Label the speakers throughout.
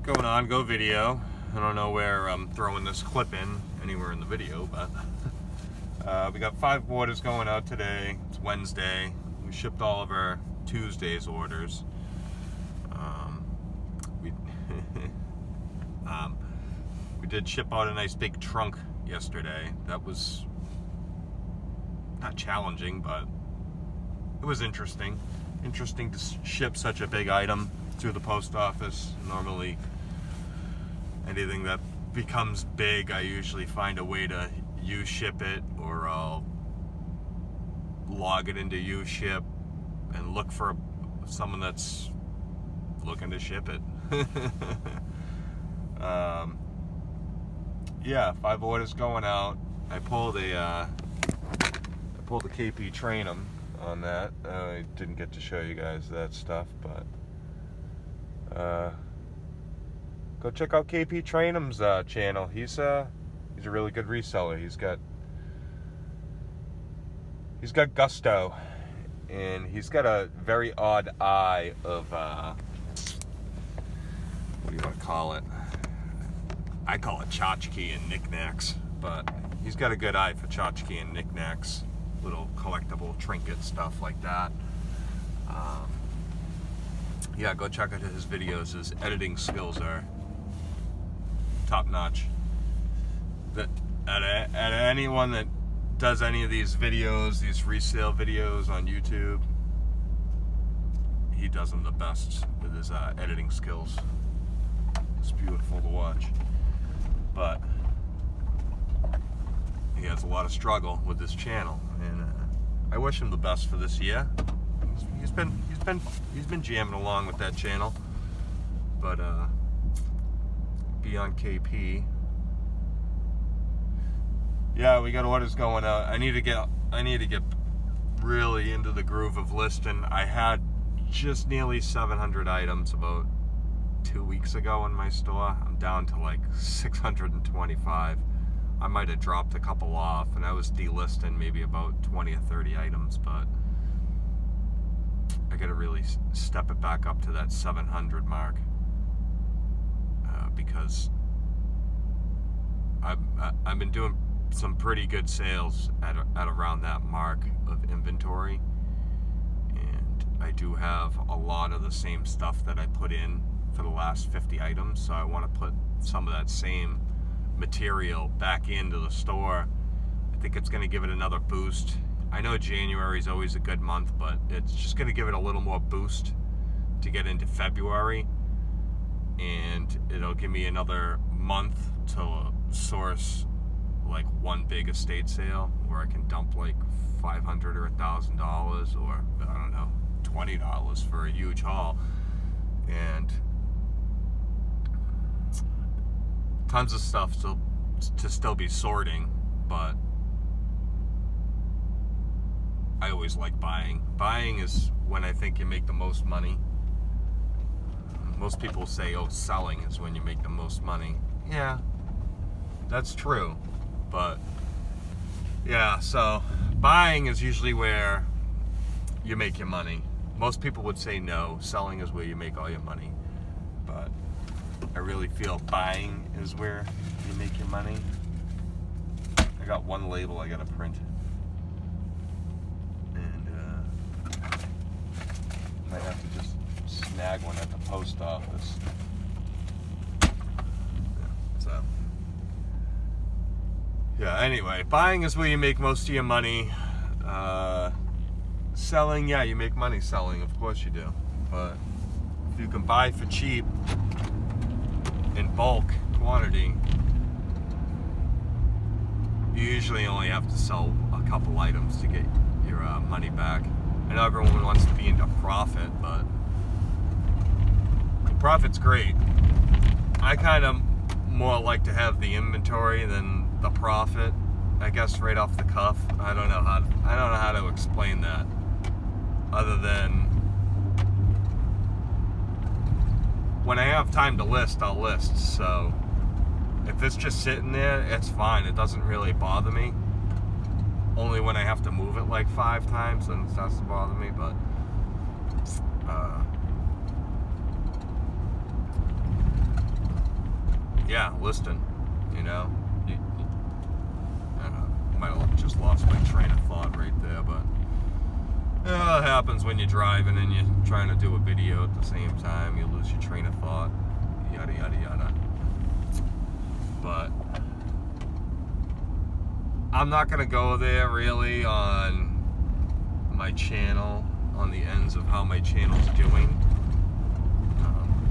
Speaker 1: going on? Go video. I don't know where I'm throwing this clip in, anywhere in the video, but we got 5 orders going out today. It's Wednesday. We shipped all of our Tuesday's orders. We did ship out a nice big trunk yesterday. That was not challenging, but it was interesting. Interesting to ship such a big item through the post office. Normally, anything that becomes big, I usually find a way to U-ship it, or I'll log it into U-ship and look for someone that's looking to ship it. Yeah, 5 orders going out. I pulled a KP Train'em on that. I didn't get to show you guys that stuff, but go check out KP Train'em's channel. He's a really good reseller. He's got gusto, and he's got a very odd eye of what do you want to call it? I call it tchotchke and knickknacks, but he's got a good eye for tchotchke and knickknacks, little collectible trinket stuff like that. Yeah, go check out his videos. His editing skills are top notch. At anyone that does any of these videos, these resale videos on YouTube, he does them the best with his editing skills. It's beautiful to watch, but he has a lot of struggle with this channel, and I wish him the best for this year. He's been jamming along with that channel, but beyond KP, yeah, we got orders going out. I need to get really into the groove of listing. I had just nearly 700 items about 2 weeks ago in my store. I'm down to like 625. I might have dropped a couple off, and I was delisting maybe about 20 or 30 items, but I gotta really step it back up to that 700 mark, because I've been doing some pretty good sales at around that mark of inventory, and I do have a lot of the same stuff that I put in for the last 50 items, so I want to put some of that same material back into the store. I think it's going to give it another boost. I know January is always a good month, but it's just going to give it a little more boost to get into February, and it'll give me another month to source like one big estate sale where I can dump like $500 or $1,000, or I don't know, $20 for a huge haul, and tons of stuff to still be sorting. But I always like buying. Buying is when I think you make the most money. Most people say, oh, selling is when you make the most money. Yeah, that's true. But yeah, so buying is usually where you make your money. Most people would say no, selling is where you make all your money. But I really feel buying is where you make your money. I got one label I gotta print, and might have to just snag one at the post office. So yeah, anyway, buying is where you make most of your money. Selling, yeah, you make money selling, of course you do. But if you can buy for cheap in bulk quantity, you usually only have to sell a couple items to get your money back. I know everyone wants to be into profit, but profit's great. I kind of more like to have the inventory than the profit, I guess, right off the cuff. I don't know how to explain that, other than when I have time to list, I'll list. So if it's just sitting there, it's fine. It doesn't really bother me. Only when I have to move it like 5 times, then it starts to bother me. But yeah, listing, you know. I don't know, might have just lost my train of thought right there, but it happens when you're driving and you're trying to do a video at the same time. You lose your train of thought, yada, yada, yada. But I'm not going to go there really on my channel, on the ends of how my channel's doing.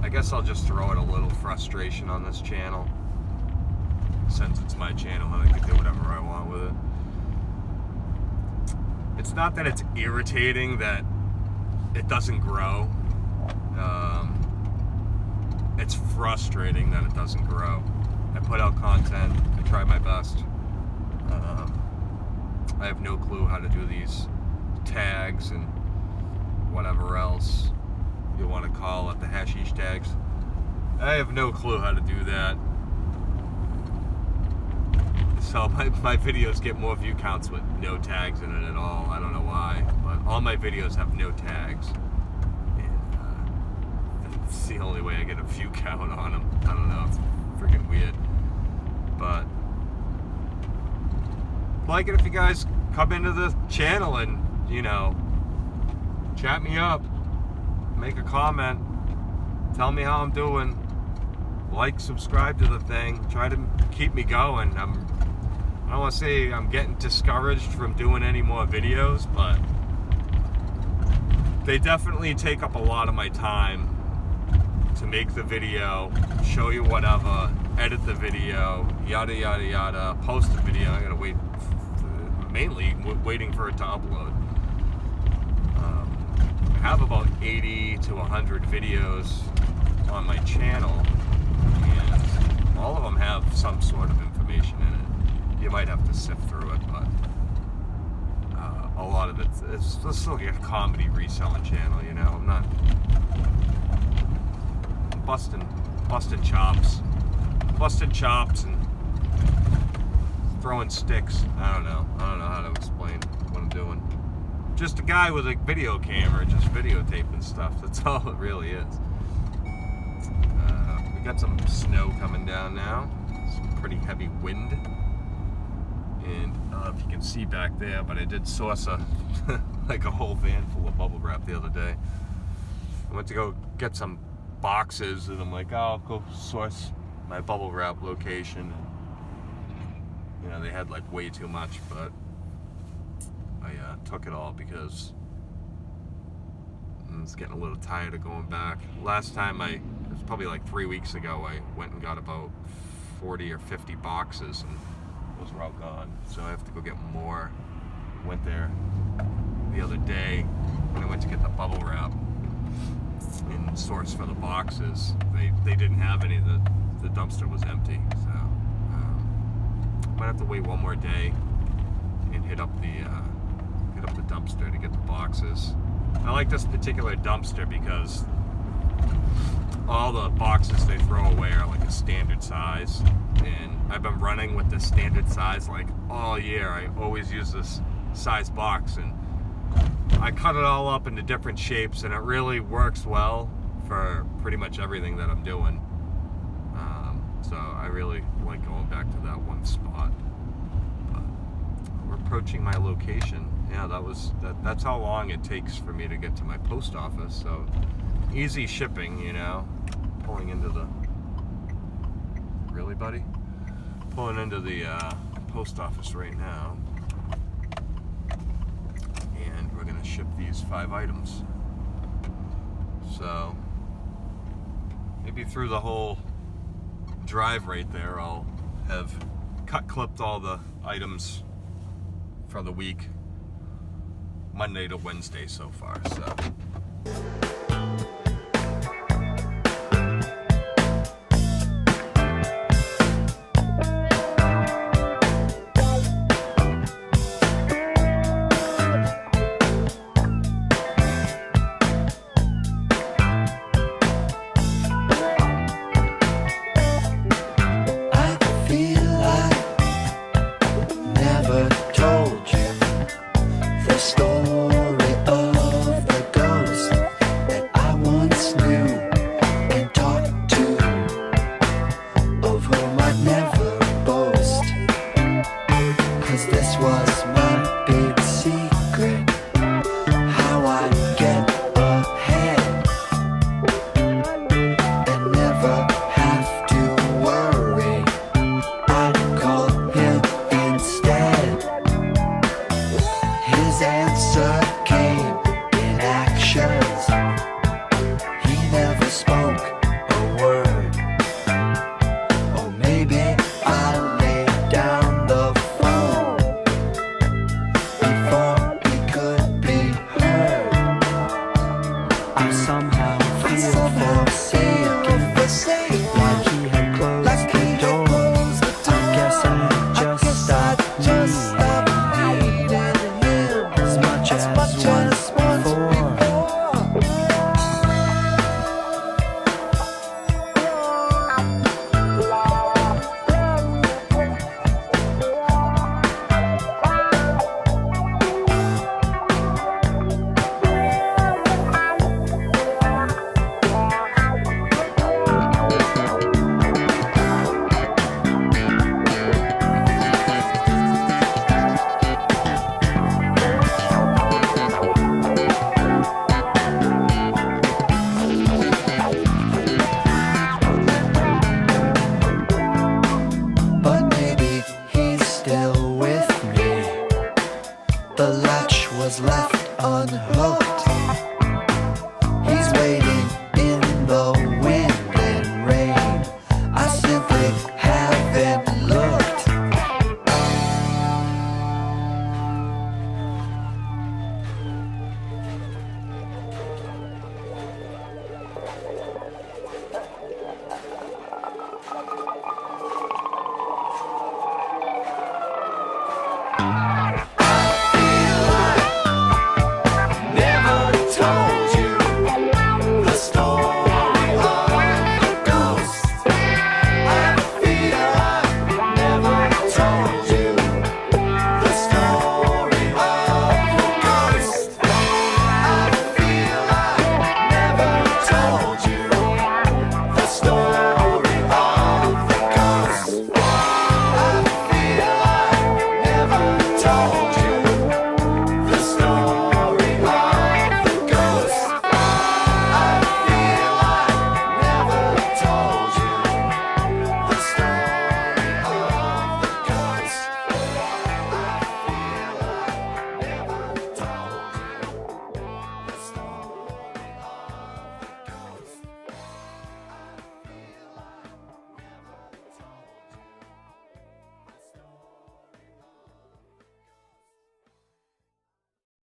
Speaker 1: I guess I'll just throw in a little frustration on this channel, since it's my channel and I can do whatever I want with it. It's not that it's irritating that it doesn't grow. It's frustrating that it doesn't grow. I put out content, I try my best. I have no clue how to do these tags and whatever else you want to call it, the hashish tags. I have no clue how to do that. So my videos get more view counts with no tags in it at all. I don't know why, but all my videos have no tags. And it's the only way I get a view count on them. I don't know, it's freaking weird. But like it if you guys come into the channel and, you know, chat me up, make a comment, tell me how I'm doing, like, subscribe to the thing, try to keep me going. I don't want to say I'm getting discouraged from doing any more videos, but they definitely take up a lot of my time to make the video, show you whatever, edit the video, yada yada yada, post the video. I gotta wait, mainly waiting for it to upload. I have about 80 to 100 videos on my channel, and all of them have some sort of information in it. You might have to sift through it, but a lot of it's just like a comedy reselling channel, you know. I'm not busting chops and throwing sticks. I don't know how to explain what I'm doing. Just a guy with a video camera, just videotaping stuff. That's all it really is. We got some snow coming down now. Some pretty heavy wind. And I don't know if you can see back there, but I did source like a whole van full of bubble wrap the other day. I went to go get some boxes, and I'm like, oh, I'll go source my bubble wrap location. And, you know, they had like way too much, but I took it all because I was getting a little tired of going back. Last time it was probably like 3 weeks ago, I went and got about 40 or 50 boxes, and those were all gone. So I have to go get more. Went there the other day when I went to get the bubble wrap and source for the boxes. They didn't have any. The dumpster was empty. So might have to wait one more day and hit up the dumpster to get the boxes. I like this particular dumpster because all the boxes they throw away are like a standard size, and I've been running with this standard size like all year. I always use this size box, and I cut it all up into different shapes, and it really works well for pretty much everything that I'm doing. So I really like going back to that one spot. But we're approaching my location. Yeah, that's how long it takes for me to get to my post office. So easy shipping, you know. Pulling into the post office right now, and we're gonna ship these 5 items. So maybe through the whole drive right there, I'll have clipped all the items for the week, Monday to Wednesday so far. So